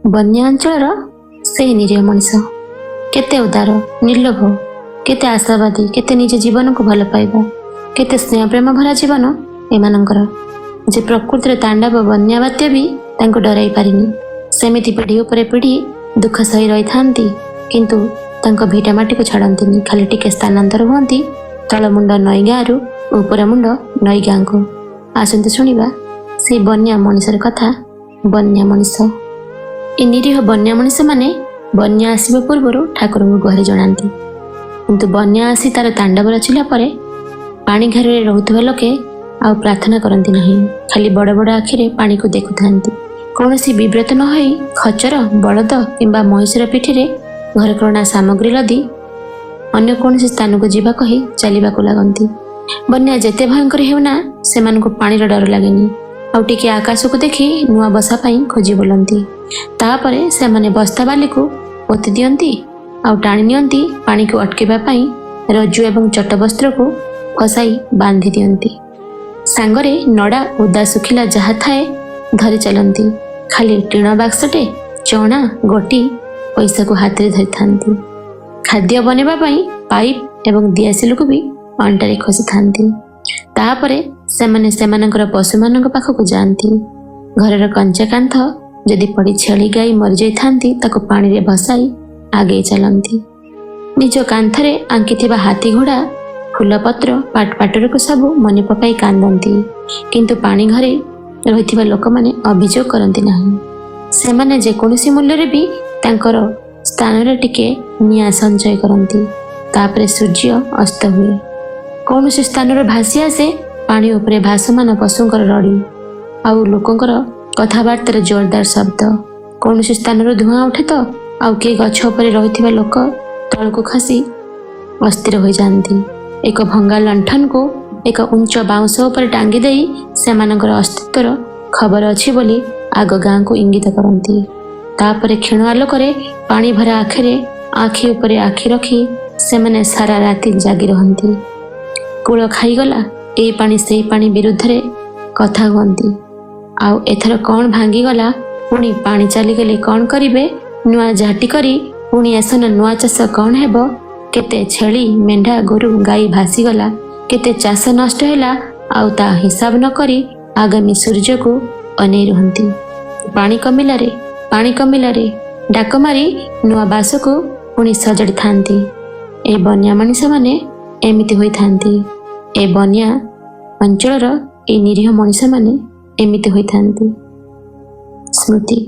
बन्या अंचल से निरीह मनीष केते उदार निर्लोभ केते आशावादी केते निज जीवन को भल पाइबा केते स्नेह प्रेम भरा जीवन एमानंकर जे प्रकृतिर तांडव बन्या बात्य भी तांको डराई पारिनी सेमिति पीढ़ी उपरे पीढ़ी दुख सही रही थांती किंतु तांको भिटा माटी को छाड़ती खाली टिके स्थानांतर हुअंती तलमुंड नई गाँव ऊपर मुंड नई गाँ को आसंतु शुणिबा से बन्या मनीषर कथा। बन्या मनीष ए निरीह बन्या मनीष माने बन्या आसवा पूर्व ठाकुर को गुहारि जनाती किंतु बन्या आसी तार तांडव रचिला परे पानी घरे रहुथुवा लोके आ प्रार्थना करती नहीं खाली बड़ बड़ आखिरे पानी को देखु थांती कौन विव्रत न होई खचर बलद किंबा महिषर पिठिरे घर करुणा सामग्री लदी अन्य कौन स्थान को जीवा कही चलने लगती बन्या जेते भयंकर हेउना सेमानकु पानीर डर लागेनी आउ टिके आकाश को देखी नुआ बसा पाई खोजी बोलती तापरे सेमाने बस्ता बाली को पोति दियंती आउ टाणी नियंती पानी को अटकेबा पाई रज्जु एवं चटवस्त्र को फसाई बांधी दियंती सांगरे नड़ा उदा सुखिला जहा थाए धरी चलती खाली टीण बाक्सटे चना गोटी पैसा को हाथ में धरी थांती खाद्य बनेबा पाई पाइप एवं दियासिल को भी अंटारे खसी थांती तापरे सेमाने सेमानकर पशु मानक पाखक जाती घरर कंचा कांथ जदि पड़ी छेली गाई मरी जाई थांती ताको पानी रे भसाई आगे चलती निज कांथरे आंकिथिबा हाथी घोड़ा फूल पत्र पाट पाटर को सब मन पकाई कांदती किंतु पानी घरे रहिथिबा लोक माने अभियोग करती नहीं सेमाने जेकोसी मूल्य रे भी तांकर स्थान रे टिके निया संचय करती तापरे सूर्य अस्त हुए कौन से स्थान रे भासी आसे पानी उपरे भासमान पशुंकर रड़ी आउ लोकंकर कथबार्तार जोरदार शब्द कौन से स्थान रे धुआं उठे तो आउ के गछ उपरे रहिथिबा लोक तल को खसी अस्थिर हो जाती एक भंगा लंठन को एक उच्च बाउंश उपर टांगी देई सेमानकर अस्तित्वर खबर अछि बोली आग गाँ को इंगित करती तापरे क्षण आलोकरे पानी भरा आखिरे आखि उपरे आखि रखी सेमाने सारा राति जागी रहती कूल खाईगला ए पानी से पानी विरुद्ध रे कथा हुअंती आउ एथर कौन भांगीगला पुणी पानी चलीगले कौन करिबे नुआ झाटी करी पुणी एसन नुआ चाष कौन हेबो केते छेली मेंढा गोरु गाई भासीगला केते चाष नष्ट हैला आउ ता हिसाब न करी आगामी सूर्य को अनै रहंती पानी कमिला रे डाक मारी नुआ बास को पुणी सजाड़ी थांती ए बन्या मनीष माने एमिति होई थांती ए बन्या अंचलर ए निरीह मनीष माने एमिति होई थांती। स्मृति।